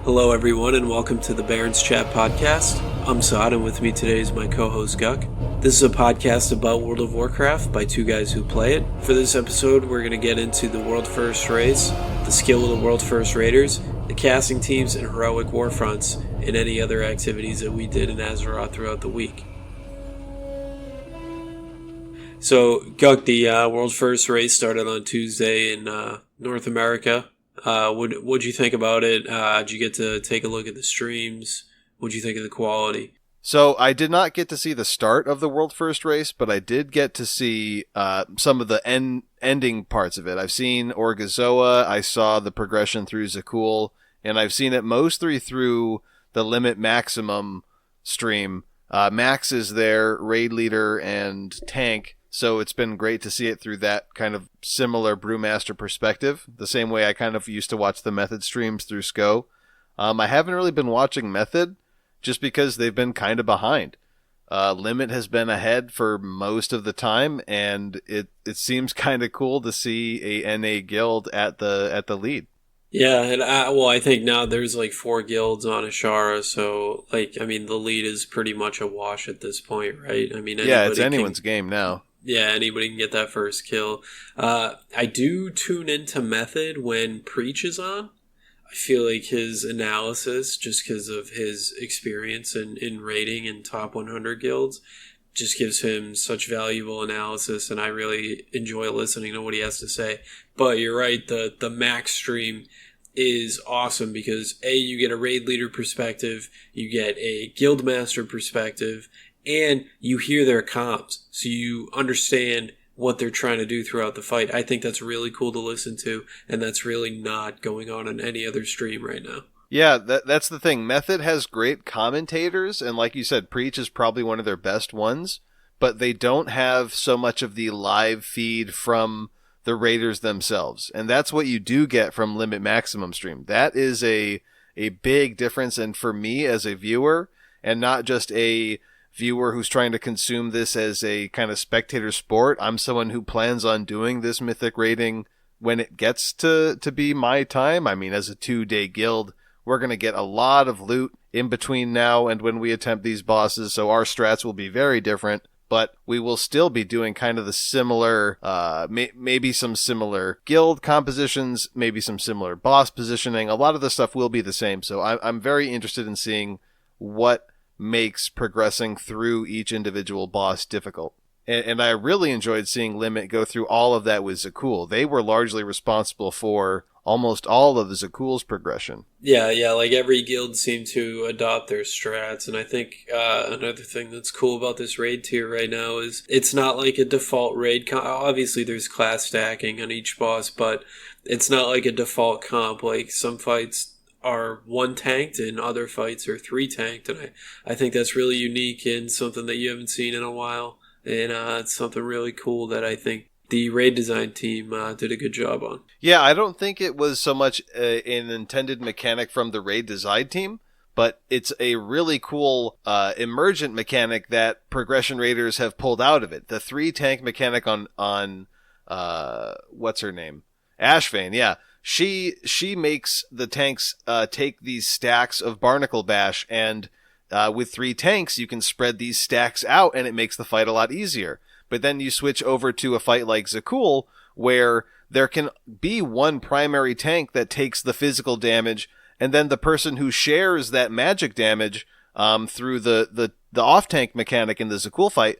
Hello, everyone, and welcome to the Barrens Chat podcast. I'm Saad, and with me today is my co-host Guck. This is a podcast about World of Warcraft by two guys who play it. For this episode, we're going to get into the World First race, the skill of the World First Raiders, the casting teams, and heroic war fronts, and any other activities that we did in Azeroth throughout the week. So, Guck, the World First race started on Tuesday in North America. What'd you think about it? Did you get to take a look at the streams? What'd you think of the quality? So I did not get to see the start of the World First race, but I did get to see some of the ending parts of it. I've seen Orgazoa, I saw the progression through Zakul, and I've seen it mostly through the Limit Maximum stream. Max is their raid leader and tank, so it's been great to see it through that kind of similar Brewmaster perspective, the same way I kind of used to watch the Method streams through SCO. I haven't really been watching Method, just because they've been kind of behind. Limit has been ahead for most of the time, and it seems kind of cool to see a NA guild at the lead. Yeah, and I think now there's like 4 guilds on Ashara, so the lead is pretty much a wash at this point, right? It's anyone's game now. Yeah, anybody can get that first kill. I do tune into Method when Preach is on. I feel like his analysis, just because of his experience in raiding in top 100 guilds, just gives him such valuable analysis, and I really enjoy listening to what he has to say. But you're right, the Max stream is awesome because you get a raid leader perspective, you get a guild master perspective, and you hear their comms, so you understand what they're trying to do throughout the fight. I think that's really cool to listen to, and that's really not going on any other stream right now. Yeah, that's the thing. Method has great commentators, and like you said, Preach is probably one of their best ones, but they don't have so much of the live feed from the raiders themselves, and that's what you do get from Limit Maximum stream. That is a big difference, and for me as a viewer, and not just a viewer who's trying to consume this as a kind of spectator sport, I'm someone who plans on doing this mythic raiding when it gets to be my time. As a 2-day guild, we're going to get a lot of loot in between now and when we attempt these bosses, so our strats will be very different, but we will still be doing kind of the similar, maybe some similar guild compositions, maybe some similar boss positioning. A lot of the stuff will be the same, so I'm very interested in seeing what makes progressing through each individual boss difficult. And I really enjoyed seeing Limit go through all of that with Zakul. They were largely responsible for almost all of Zakul's progression. Yeah, like every guild seemed to adopt their strats, and I think another thing that's cool about this raid tier right now is it's not like a default raid obviously there's class stacking on each boss, but it's not like a default comp. Like some fights are 1 tanked and other fights are 3 tanked, and I think that's really unique and something that you haven't seen in a while, and it's something really cool that I think the raid design team did a good job on. Yeah, I don't think it was so much an intended mechanic from the raid design team, but it's a really cool emergent mechanic that progression raiders have pulled out of it. The 3 tank mechanic on what's her name? Ashvane, yeah. She makes the tanks take these stacks of Barnacle Bash, and with 3 tanks, you can spread these stacks out, and it makes the fight a lot easier. But then you switch over to a fight like Zakul, where there can be 1 primary tank that takes the physical damage, and then the person who shares that magic damage through the off-tank mechanic in the Zakul fight,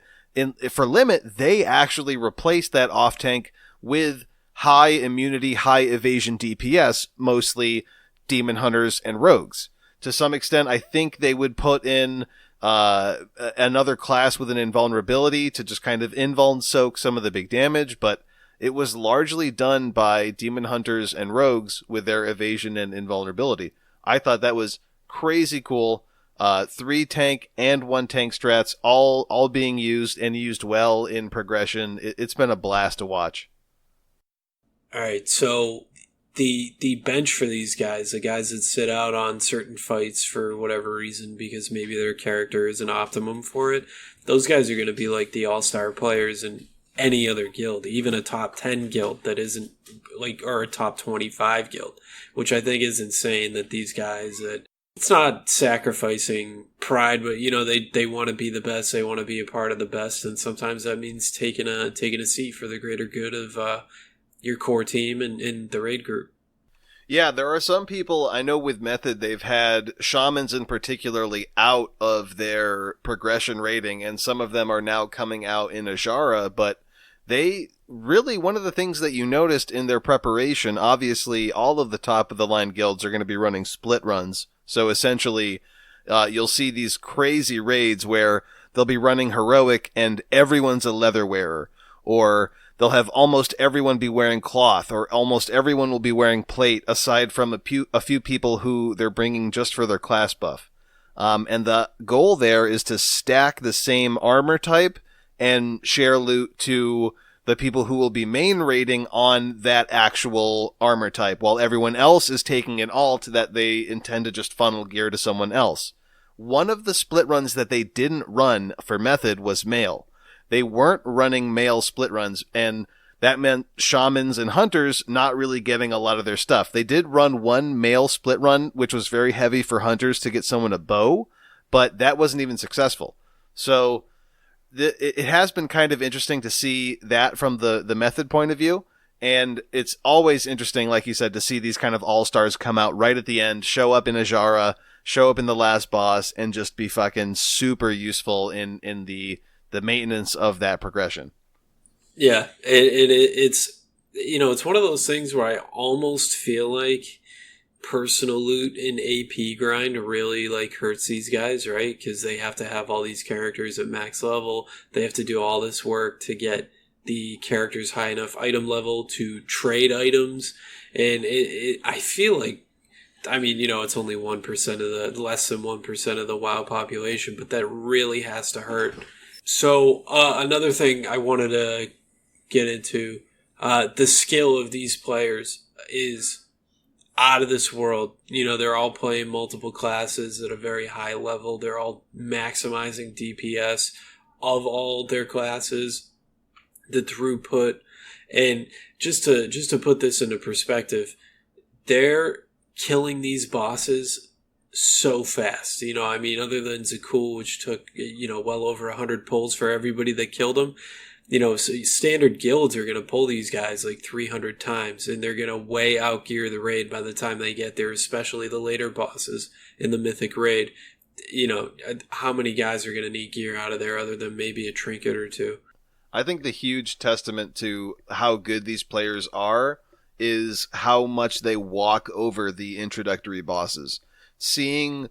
for Limit, they actually replace that off-tank with high immunity, high evasion DPS, mostly demon hunters and rogues. To some extent, I think they would put in another class with an invulnerability to just kind of invuln soak some of the big damage, but it was largely done by demon hunters and rogues with their evasion and invulnerability. I thought that was crazy cool. 3 tank and 1 tank strats all being used and used well in progression. It's been a blast to watch. All right, so the bench for these guys, the guys that sit out on certain fights for whatever reason, because maybe their character is an optimum for it, those guys are going to be like the all-star players, and any other guild, even a top 10 guild that isn't like, or a top 25 guild, which I think is insane that these guys that it's not sacrificing pride, but they want to be the best. They want to be a part of the best. And sometimes that means taking a seat for the greater good of, your core team and the raid group. Yeah, there are some people I know with Method, they've had shamans in particularly out of their progression rating, and some of them are now coming out in Ajara, but they really, one of the things that you noticed in their preparation, obviously all of the top of the line guilds are going to be running split runs. So essentially, you'll see these crazy raids where they'll be running heroic and everyone's a leather wearer, or they'll have almost everyone be wearing cloth, or almost everyone will be wearing plate, aside from a few people who they're bringing just for their class buff. And the goal there is to stack the same armor type and share loot to the people who will be main raiding on that actual armor type, while everyone else is taking it all to that they intend to just funnel gear to someone else. One of the split runs that they didn't run for Method was male. They weren't running male split runs, and that meant shamans and hunters not really getting a lot of their stuff. They did run one male split run, which was very heavy for hunters to get someone a bow, but that wasn't even successful. So it has been kind of interesting to see that from the Method point of view, and it's always interesting, like you said, to see these kind of all-stars come out right at the end, show up in Ajara, show up in the last boss, and just be fucking super useful in the maintenance of that progression. Yeah, it's it's one of those things where I almost feel like personal loot in AP grind really like hurts these guys, right? Because they have to have all these characters at max level. They have to do all this work to get the characters high enough item level to trade items, and I feel like, I mean, it's only 1% of the less than 1% of the WoW population, but that really has to hurt. So another thing I wanted to get into, the skill of these players is out of this world. They're all playing multiple classes at a very high level. They're all maximizing DPS of all their classes, the throughput, and just to put this into perspective, they're killing these bosses so fast. I mean, other than Zakul, which took, well over 100 pulls for everybody that killed him, so standard guilds are going to pull these guys like 300 times, and they're going to way outgear the raid by the time they get there, especially the later bosses in the mythic raid. How many guys are going to need gear out of there other than maybe a trinket or two? I think the huge testament to how good these players are is how much they walk over the introductory bosses. Seeing,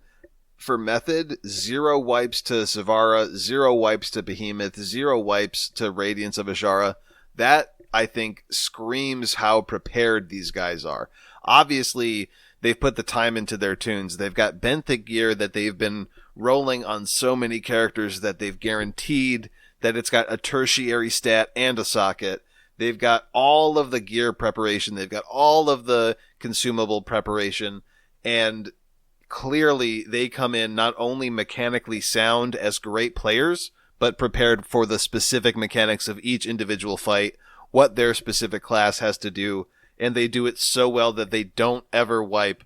for Method, 0 wipes to Savara, 0 wipes to Behemoth, 0 wipes to Radiance of Ajara, that, I think, screams how prepared these guys are. Obviously, they've put the time into their tunes. They've got benthic gear that they've been rolling on so many characters that they've guaranteed that it's got a tertiary stat and a socket. They've got all of the gear preparation. They've got all of the consumable preparation, and clearly they come in not only mechanically sound as great players, but prepared for the specific mechanics of each individual fight, what their specific class has to do, and they do it so well that they don't ever wipe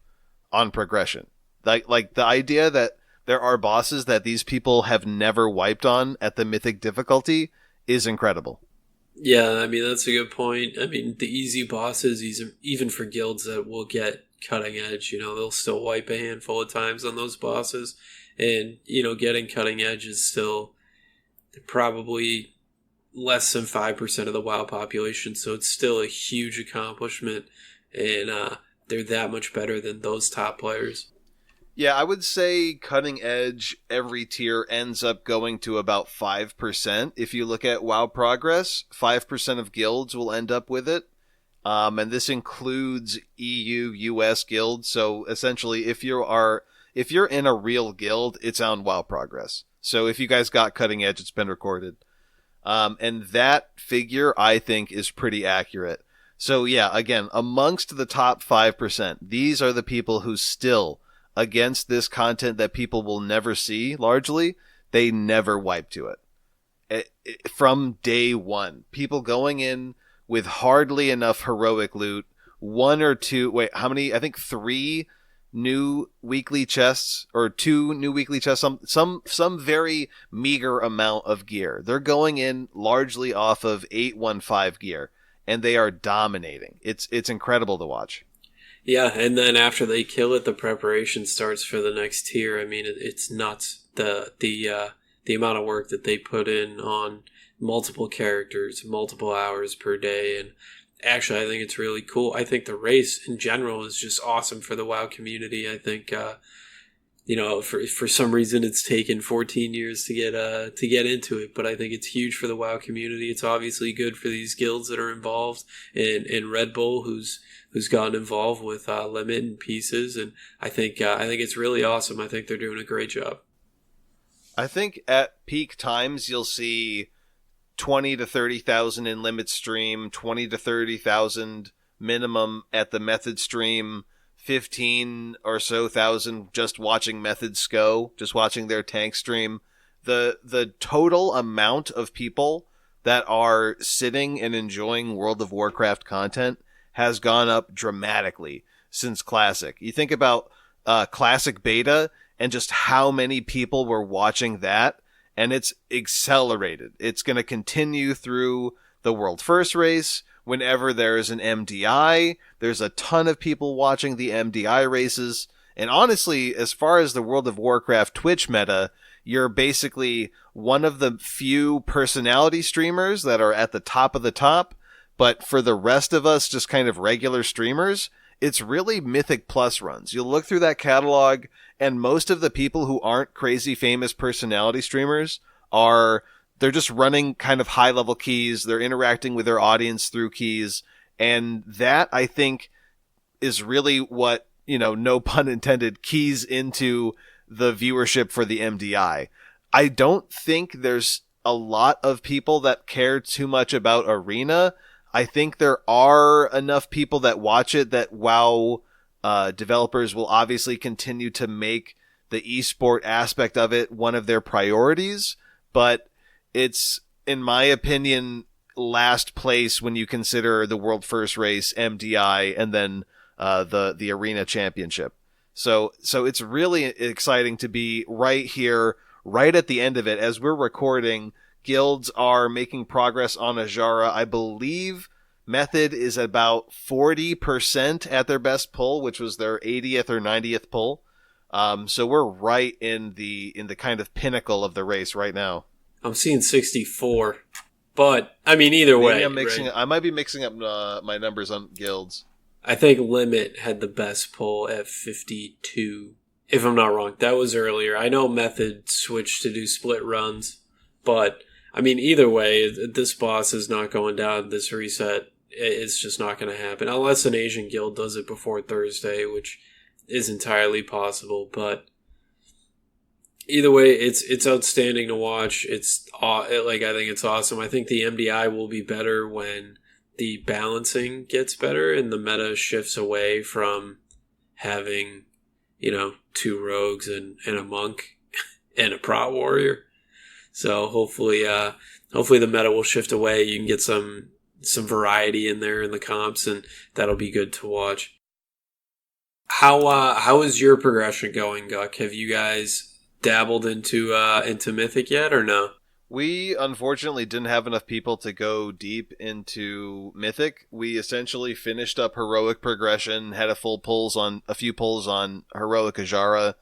on progression. Like the idea that there are bosses that these people have never wiped on at the mythic difficulty is incredible. Yeah, I mean, that's a good point. I mean, the easy bosses, even for guilds that will get cutting edge, they'll still wipe a handful of times on those bosses. And, getting cutting edge is still probably less than 5% of the WoW population. So it's still a huge accomplishment. And they're that much better than those top players. Yeah, I would say cutting edge every tier ends up going to about 5%. If you look at WoW progress, 5% of guilds will end up with it. And this includes EU, US guilds. So essentially, if you're in a real guild, it's on WoW progress. So if you guys got cutting edge, it's been recorded. And that figure, I think, is pretty accurate. So yeah, again, amongst the top 5%, these are the people who still, against this content that people will never see, largely, they never wipe to it. from day one. People going in with hardly enough heroic loot. One or two, wait, how many? I think 3 new weekly chests or 2 new weekly chests. Some very meager amount of gear. They're going in largely off of 815 gear, and they are dominating. It's incredible to watch. Yeah, and then after they kill it, the preparation starts for the next tier. I mean, it's nuts. The amount of work that they put in on multiple characters, multiple hours per day, and actually, I think it's really cool. I think the race in general is just awesome for the WoW community. I think, for some reason it's taken 14 years to get into it, but I think it's huge for the WoW community. It's obviously good for these guilds that are involved, and Red Bull, who's gotten involved with Limit and Pieces, and I think it's really awesome. I think they're doing a great job. I think at peak times you'll see 20 to 30,000 in Limit stream, 20 to 30,000 minimum at the Method stream, 15 or so thousand just watching Methods go, just watching their tank stream. The total amount of people that are sitting and enjoying World of Warcraft content has gone up dramatically since Classic. You think about Classic Beta and just how many people were watching that, and it's accelerated. It's going to continue through the World First race. Whenever there is an MDI, there's a ton of people watching the MDI races. And honestly, as far as the World of Warcraft Twitch meta, you're basically one of the few personality streamers that are at the top of the top. But for the rest of us, just kind of regular streamers, it's really Mythic Plus runs. You'll look through that catalog, and most of the people who aren't crazy famous personality streamers they're just running kind of high level keys. They're interacting with their audience through keys. And that, I think, is really what, no pun intended, keys into the viewership for the MDI. I don't think there's a lot of people that care too much about Arena. I think there are enough people that watch it that WoW developers will obviously continue to make the esport aspect of it one of their priorities, but it's, in my opinion, last place when you consider the World First race, MDI, and then the Arena Championship. So it's really exciting to be right here, right at the end of it. As we're recording, guilds are making progress on Ajara. I believe Method is about 40% at their best pull, which was their 80th or 90th pull. So we're right in the kind of pinnacle of the race right now. I'm seeing 64, but I mean, either way, right? I might be mixing up my numbers on guilds. I think Limit had the best pull at 52, if I'm not wrong. That was earlier. I know Method switched to do split runs, but I mean, either way, this boss is not going down this reset. It's just not going to happen unless an Asian guild does it before Thursday, which is entirely possible. But either way, it's outstanding to watch. I think it's awesome. I think the MDI will be better when the balancing gets better and the meta shifts away from having, 2 rogues and a monk and a prot warrior. So hopefully the meta will shift away. You can get some variety in there in the comps, and that'll be good to watch. How is your progression going, Guck? Have you guys dabbled into Mythic yet, or no? We unfortunately didn't have enough people to go deep into Mythic. We essentially finished up Heroic progression, had a few pulls on Heroic Ajara,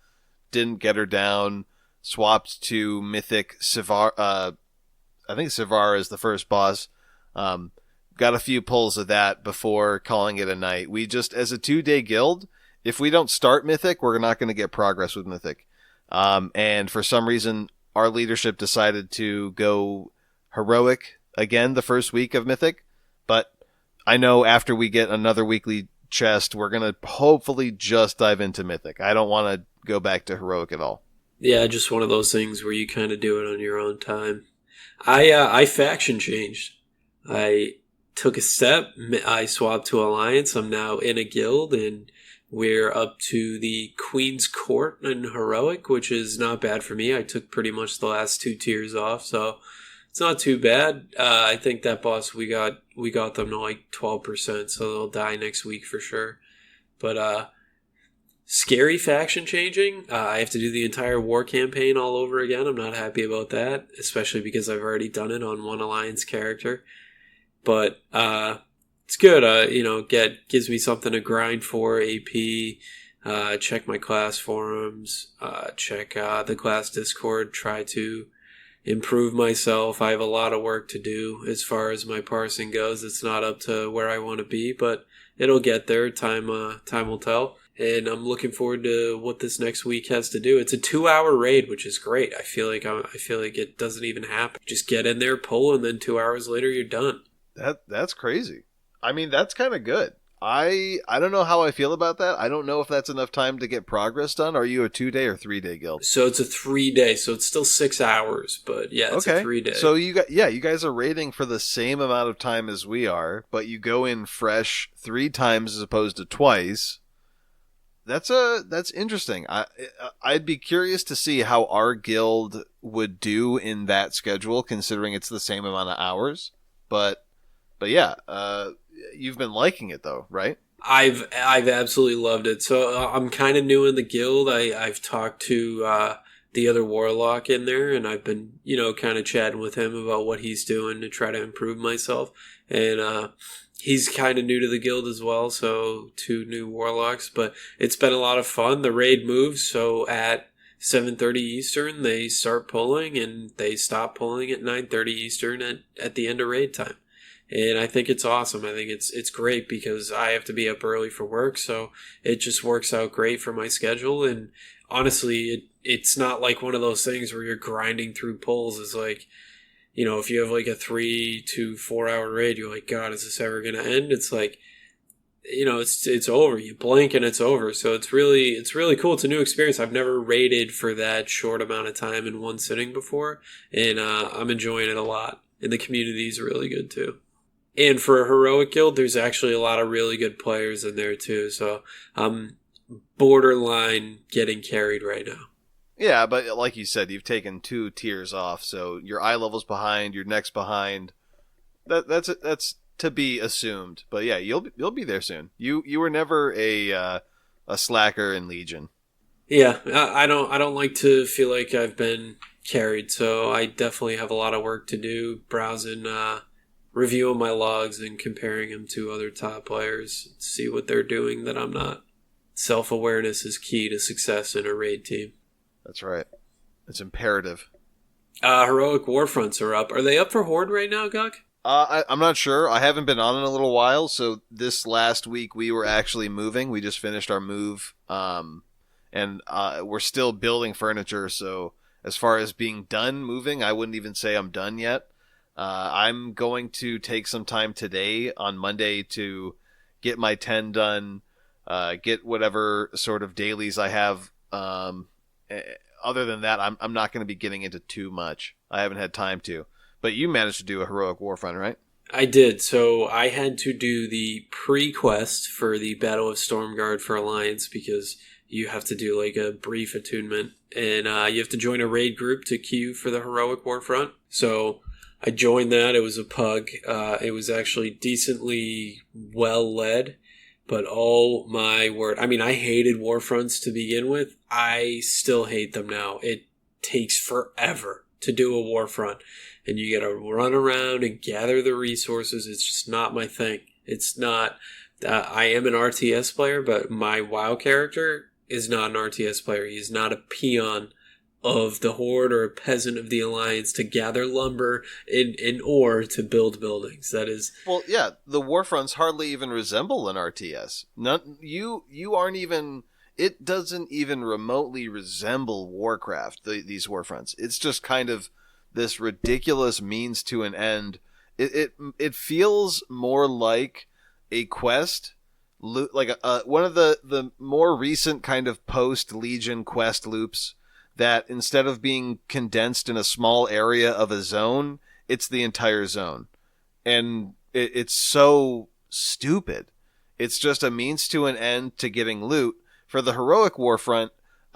didn't get her down, swapped to Mythic Sivar. I think Sivar is the first boss. Got a few pulls of that before calling it a night. We just, as a 2-day guild, if we don't start Mythic, we're not going to get progress with Mythic. And for some reason, our leadership decided to go Heroic again the first week of Mythic. But I know after we get another weekly chest, we're going to hopefully just dive into Mythic. I don't want to go back to Heroic at all. Yeah, just one of those things where you kind of do it on your own time. I faction changed. I took a step. I swapped to Alliance. I'm now in a guild, and we're up to the Queen's Court in Heroic, which is not bad for me. I took pretty much the last 2 tiers off, so It's not too bad. I think that boss we got them to like 12%, so they'll die next week for sure. But scary faction changing. I have to do the entire war campaign all over again. I'm not happy about that, especially because I've already done it on one alliance character. But it's good. Gives me something to grind for. AP. Check my class forums. Check the class Discord. Try to improve myself. I have a lot of work to do as far as my parsing goes. It's not up to where I want to be, but it'll get there. Time will tell. And I'm looking forward to what this next week has to do. It's a 2-hour raid, which is great. I feel like it doesn't even happen. Just get in there, pull, and then 2 hours later you're done. That's crazy. I mean, that's kind of good. I don't know how I feel about that. I don't know if that's enough time to get progress done. Are you a 2-day or 3-day guild? So it's a 3-day, so it's still 6 hours, but yeah, it's a 3-day. So you guys are raiding for the same amount of time as we are, but you go in fresh 3 times as opposed to twice. That's interesting. I'd be curious to see how our guild would do in that schedule, considering it's the same amount of hours. But yeah, you've been liking it though, right? I've absolutely loved it. So I'm kind of new in the guild. I've talked to the other warlock in there, and I've been kind of chatting with him about what he's doing to try to improve myself. And he's kind of new to the guild as well, so 2 new warlocks. But it's been a lot of fun. The raid moves, so at 7:30 Eastern they start pulling, and they stop pulling at 9:30 Eastern at the end of raid time. And I think it's awesome. I think it's great because I have to be up early for work, so it just works out great for my schedule. And honestly, it's not like one of those things where you're grinding through pulls. It's like, if you have like a 3 to 4 hour raid, you're like, God, is this ever going to end? It's like, it's over. You blink and it's over. So it's really cool. It's a new experience. I've never raided for that short amount of time in one sitting before, and I'm enjoying it a lot. And the community is really good too. And for a heroic guild, there's actually a lot of really good players in there too. So I'm borderline getting carried right now. Yeah, but like you said, you've taken 2 tiers off, so your eye level's behind, your neck's behind. That's to be assumed. But yeah, you'll be there soon. You were never a slacker in Legion. Yeah, I don't like to feel like I've been carried, so I definitely have a lot of work to do browsing. Reviewing my logs and comparing them to other top players, see what they're doing that I'm not. Self-awareness is key to success in a raid team. That's right. It's imperative. Heroic Warfronts are up. Are they up for Horde right now, Guk? I'm not sure. I haven't been on in a little while, so this last week we were actually moving. We just finished our move, and we're still building furniture, so as far as being done moving, I wouldn't even say I'm done yet. I'm going to take some time today on Monday to get my 10 done, get whatever sort of dailies I have. Other than that, I'm not going to be getting into too much. I haven't had time to. But you managed to do a heroic warfront, right? I did. So I had to do the pre-quest for the Battle of Stormguard for Alliance because you have to do like a brief attunement. And you have to join a raid group to queue for the heroic warfront. So I joined that. It was a pug. It was actually decently well led, but oh my word. I mean, I hated Warfronts to begin with. I still hate them now. It takes forever to do a Warfront, and you gotta run around and gather the resources. It's just not my thing. It's not. I am an RTS player, but my WoW character is not an RTS player. He's not a peon of the Horde or a peasant of the Alliance to gather lumber in ore to build buildings. That is... Well, yeah, the Warfronts hardly even resemble an RTS. You aren't even... It doesn't even remotely resemble Warcraft, these Warfronts. It's just kind of this ridiculous means to an end. It feels more like a quest, like one of the more recent kind of post-Legion quest loops that instead of being condensed in a small area of a zone, it's the entire zone. And it's so stupid. It's just a means to an end to getting loot. For the heroic warfront,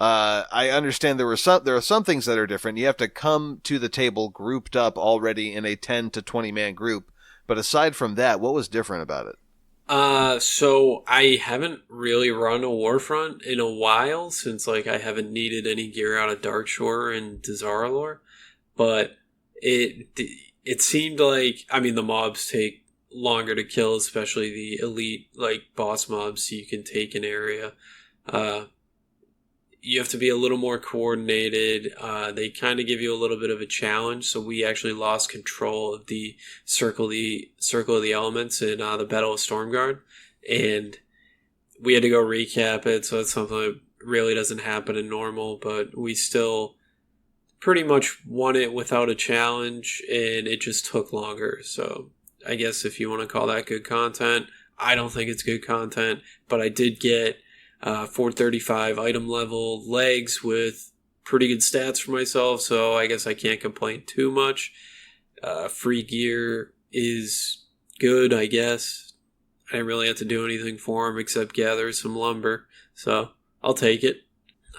I understand there are some things that are different. You have to come to the table grouped up already in a 10 to 20 man group. But aside from that, what was different about it? So I haven't really run a Warfront in a while since like I haven't needed any gear out of Darkshore and Dazar'alor, but it it seemed like I mean the mobs take longer to kill, especially the elite like boss mobs, so you can take an area. Uh, you have to be a little more coordinated. They kind of give you a little bit of a challenge. So we actually lost control of the circle of the elements in the Battle of Stormguard, and we had to go recap it. So it's something that really doesn't happen in normal, but we still pretty much won it without a challenge, and it just took longer. So I guess if you want to call that good content, I don't think it's good content, but I did get 435 item level legs with pretty good stats for myself, so I guess I can't complain too much. Free gear is good, I guess. I didn't really have to do anything for them except gather some lumber, so I'll take it.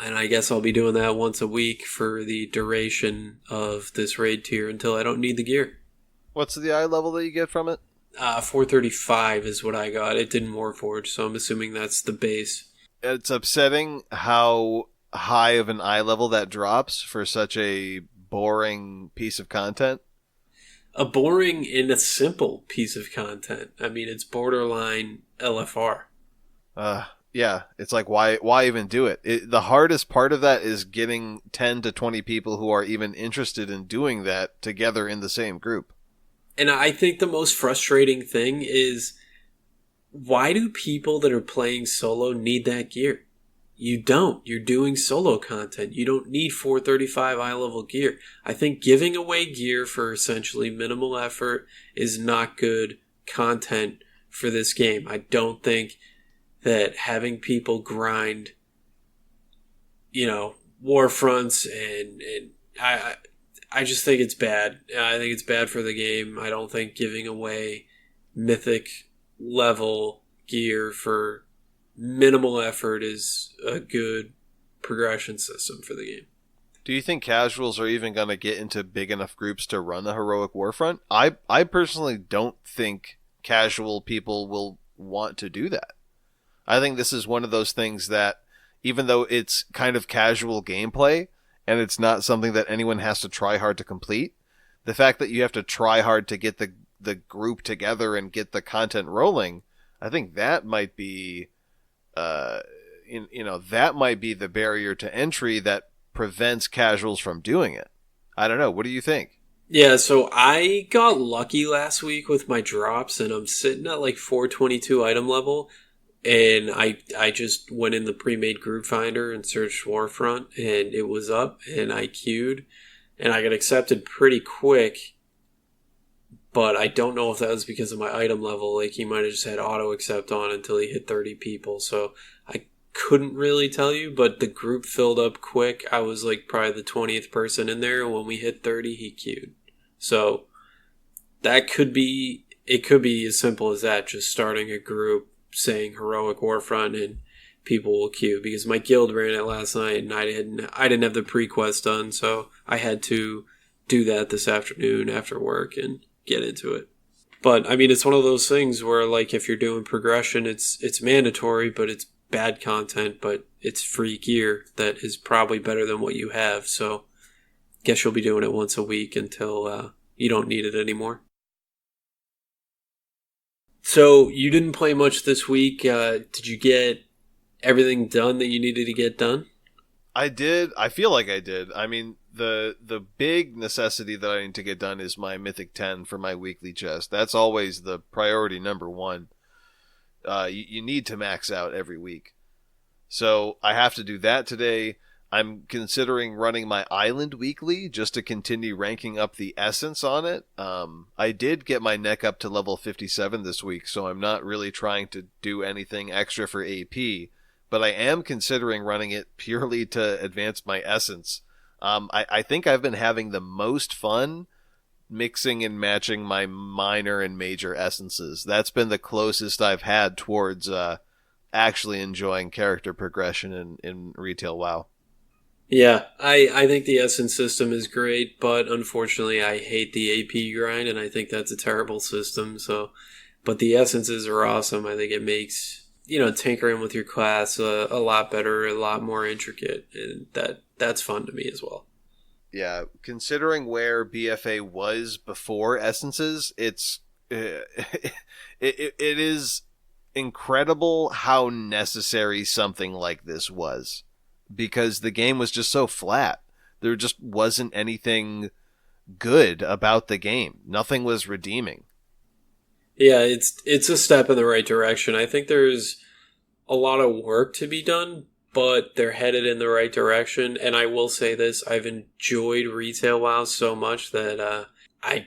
And I guess I'll be doing that once a week for the duration of this raid tier until I don't need the gear. What's the eye level that you get from it? 435 is what I got. It didn't Warforge, so I'm assuming that's the base. It's upsetting how high of an eye level that drops for such a boring piece of content. A boring and a simple piece of content. I mean, it's borderline LFR. Yeah, it's like why even do it? The hardest part of that is getting 10 to 20 people who are even interested in doing that together in the same group. And I think the most frustrating thing is, why do people that are playing solo need that gear? You don't. You're doing solo content. You don't need 435 eye level gear. I think giving away gear for essentially minimal effort is not good content for this game. I don't think that having people grind, war fronts and I just think it's bad. I think it's bad for the game. I don't think giving away mythic level gear for minimal effort is a good progression system for the game. Do you think casuals are even going to get into big enough groups to run the heroic warfront? I personally don't think casual people will want to do that. I think this is one of those things that, even though it's kind of casual gameplay and it's not something that anyone has to try hard to complete, the fact that you have to try hard to get the group together and get the content rolling, I think that might be, that might be the barrier to entry that prevents casuals from doing it. I don't know. What do you think? Yeah, so I got lucky last week with my drops, and I'm sitting at like 422 item level, and I just went in the pre-made group finder and searched Warfront, and it was up, and I queued, and I got accepted pretty quick. But I don't know if that was because of my item level. Like, he might have just had auto accept on until he hit 30 people. So I couldn't really tell you, but the group filled up quick. I was like probably the 20th person in there. When we hit 30, he queued. So it could be as simple as that. Just starting a group saying heroic warfront and people will queue, because my guild ran it last night and I didn't have the pre-quest done. So I had to do that this afternoon after work and get into it. But I mean, it's one of those things where, like, if you're doing progression, it's mandatory, but it's bad content, but it's free gear that is probably better than what you have. So guess you'll be doing it once a week until you don't need it anymore. So you didn't play much this week. Did you get everything done that you needed to get done? I did. I feel like I did. I mean, the big necessity that I need to get done is my Mythic 10 for my weekly chest. That's always the priority number one. You need to max out every week. So I have to do that today. I'm considering running my island weekly just to continue ranking up the essence on it. I did get my neck up to level 57 this week, so I'm not really trying to do anything extra for AP, but I am considering running it purely to advance my essence. I think I've been having the most fun mixing and matching my minor and major essences. That's been the closest I've had towards actually enjoying character progression in retail WoW. Yeah, I think the Essence system is great, but unfortunately I hate the AP grind, and I think that's a terrible system. So, but the Essences are awesome. I think it makes, tinkering with your class a lot better, a lot more intricate, and that's fun to me as well. Yeah, considering where BFA was before Essences, it is incredible how necessary something like this was, because the game was just so flat. There just wasn't anything good about the game. Nothing was redeeming. Yeah, it's a step in the right direction. I think there's a lot of work to be done, but they're headed in the right direction. And I will say this: I've enjoyed Retail WoW so much that I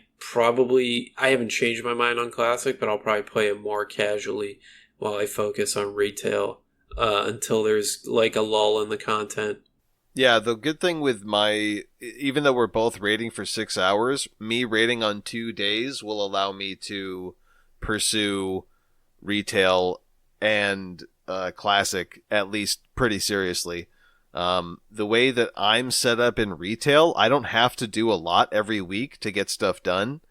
haven't changed my mind on Classic, but I'll probably play it more casually while I focus on Retail until there's like a lull in the content. Yeah, the good thing with even though we're both rating for 6 hours, me rating on 2 days will allow me to pursue retail and classic at least pretty seriously. The way that I'm set up in retail, I don't have to do a lot every week to get stuff done.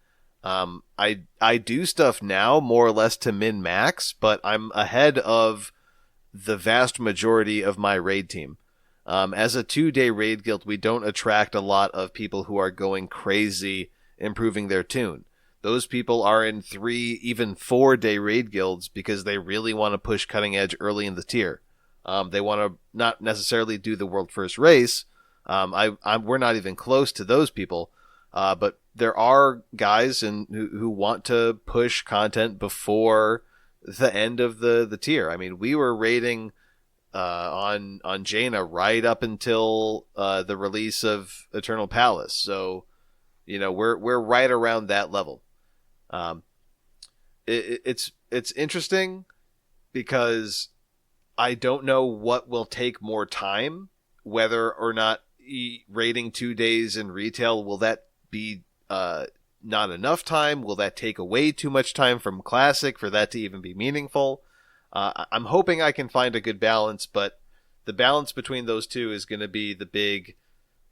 I do stuff now more or less to min max, but I'm ahead of the vast majority of my raid team. As a 2 day raid guild, we don't attract a lot of people who are going crazy improving their tune. Those people are in 3, even 4 day raid guilds because they really want to push cutting edge early in the tier. They want to not necessarily do the world first race. We're not even close to those people, but there are guys who want to push content before the end of the tier. I mean, we were raiding on Jaina right up until the release of Eternal Palace, so we're right around that level. Um, it's interesting because I don't know what will take more time, whether or not rating 2 days in retail, will that be not enough time? Will that take away too much time from Classic for that to even be meaningful? I'm hoping I can find a good balance, but the balance between those two is going to be the big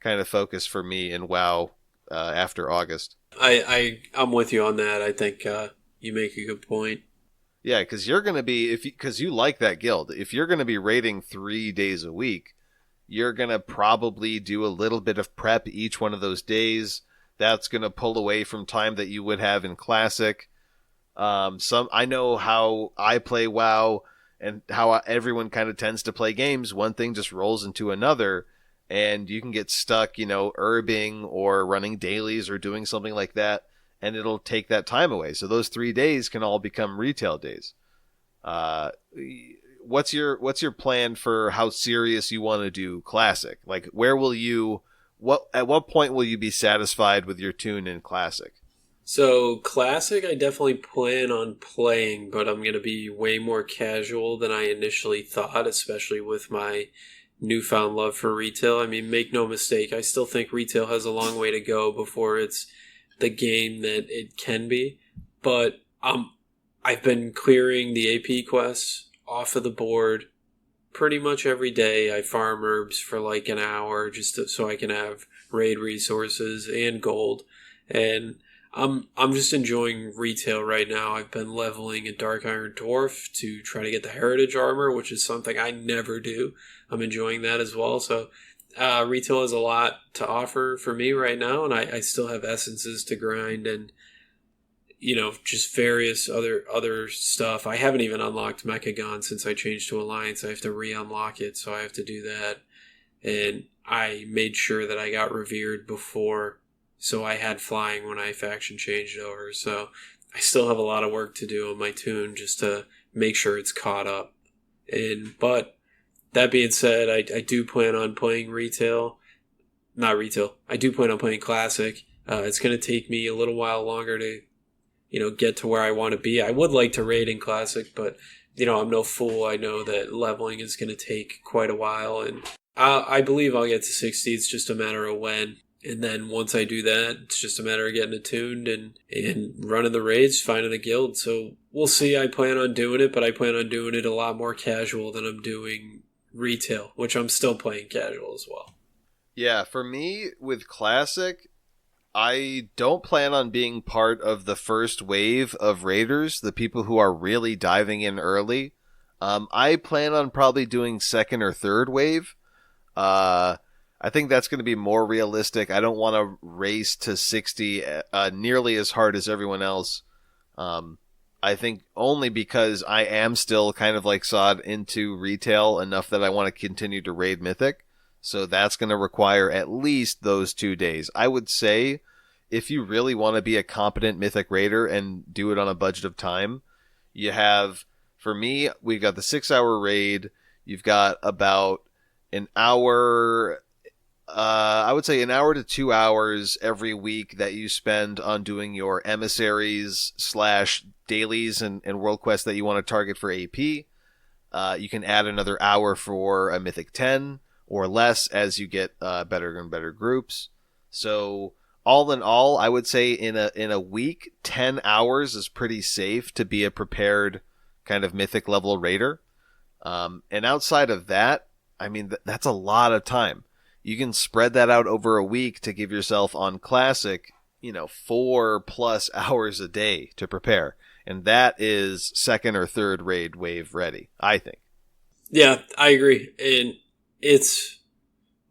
kind of focus for me in WoW after August. I'm with you on that. I think you make a good point. Yeah, because you're going to be, because you like that guild, if you're going to be raiding 3 days a week, you're going to probably do a little bit of prep each one of those days. That's going to pull away from time that you would have in Classic. I know how I play WoW and how everyone kind of tends to play games. One thing just rolls into another, and you can get stuck, herbing or running dailies or doing something like that, and it'll take that time away. So those 3 days can all become retail days. What's your plan for how serious you want to do Classic? Like, at what point will you be satisfied with your tune in Classic? So Classic, I definitely plan on playing, but I'm going to be way more casual than I initially thought, especially with my newfound love for retail. I mean, make no mistake, I still think retail has a long way to go before it's the game that it can be. But I've been clearing the AP quests off of the board pretty much every day. I farm herbs for like an hour so I can have raid resources and gold. And I'm just enjoying retail right now. I've been leveling a Dark Iron Dwarf to try to get the Heritage Armor, which is something I never do. I'm enjoying that as well. So retail has a lot to offer for me right now, and I still have essences to grind and just various other stuff. I haven't even unlocked Mechagon since I changed to Alliance. I have to re-unlock it, so I have to do that. And I made sure that I got Revered before, so I had flying when I faction changed over. So I still have a lot of work to do on my tune just to make sure it's caught up. But that being said, I do plan on playing retail. Not retail. I do plan on playing Classic. It's going to take me a little while longer to get to where I want to be. I would like to raid in Classic, but I'm no fool. I know that leveling is going to take quite a while, and I believe I'll get to 60. It's just a matter of when. And then once I do that, it's just a matter of getting attuned and running the raids, finding a guild. So we'll see. I plan on doing it, but I plan on doing it a lot more casual than I'm doing retail, which I'm still playing casual as well. Yeah, for me, with Classic, I don't plan on being part of the first wave of raiders, the people who are really diving in early. I plan on probably doing second or third wave. I think that's going to be more realistic. I don't want to race to 60 nearly as hard as everyone else. I think only because I am still kind of like sawed into retail enough that I want to continue to raid Mythic. So that's going to require at least those 2 days. I would say if you really want to be a competent Mythic Raider and do it on a budget of time, you have, for me, we've got the 6-hour raid. You've got about an hour, I would say an hour to 2 hours every week that you spend on doing your emissaries / dailies and world quests that you want to target for AP. You can add another hour for a Mythic 10 or less as you get better and better groups. So all in all, I would say in a week, 10 hours is pretty safe to be a prepared kind of Mythic level raider. And outside of that, I mean, that's a lot of time. You can spread that out over a week to give yourself on Classic, 4+ hours a day to prepare. And that is second or third raid wave ready, I think. Yeah, I agree. And it's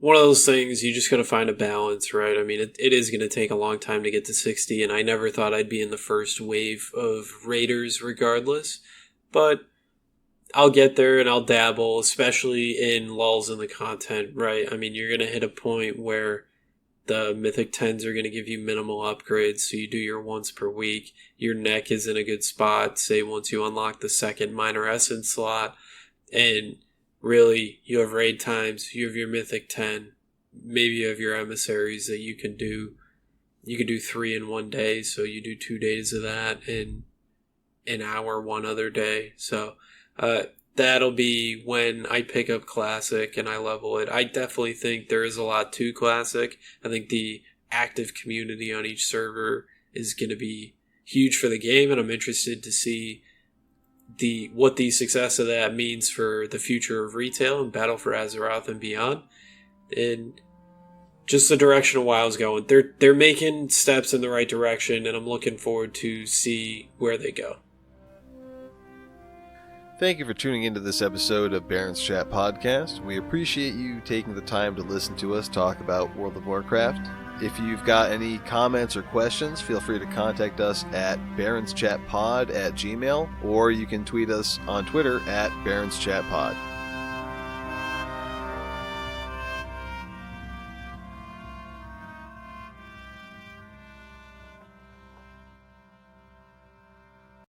one of those things you just got to find a balance, right? I mean, it is going to take a long time to get to 60, and I never thought I'd be in the first wave of raiders regardless. But I'll get there and I'll dabble, especially in lulls in the content, right? I mean, you're going to hit a point where the Mythic 10s are going to give you minimal upgrades, so you do your once per week. Your neck is in a good spot, say once you unlock the second minor essence slot, and really, you have raid times, you have your Mythic 10, maybe you have your emissaries that you can do. You can do 3 in one day, so you do 2 days of that in an hour one other day. So that'll be when I pick up Classic and I level it. I definitely think there is a lot to Classic. I think the active community on each server is going to be huge for the game, and I'm interested to see what the success of that means for the future of retail and Battle for Azeroth and beyond. And just the direction WoW's going. They're making steps in the right direction, and I'm looking forward to see where they go. Thank you for tuning into this episode of Barrens Chat Podcast. We appreciate you taking the time to listen to us talk about World of Warcraft. If you've got any comments or questions, feel free to contact us at baronschatpod@gmail.com, or you can tweet us on Twitter at baronschatpod.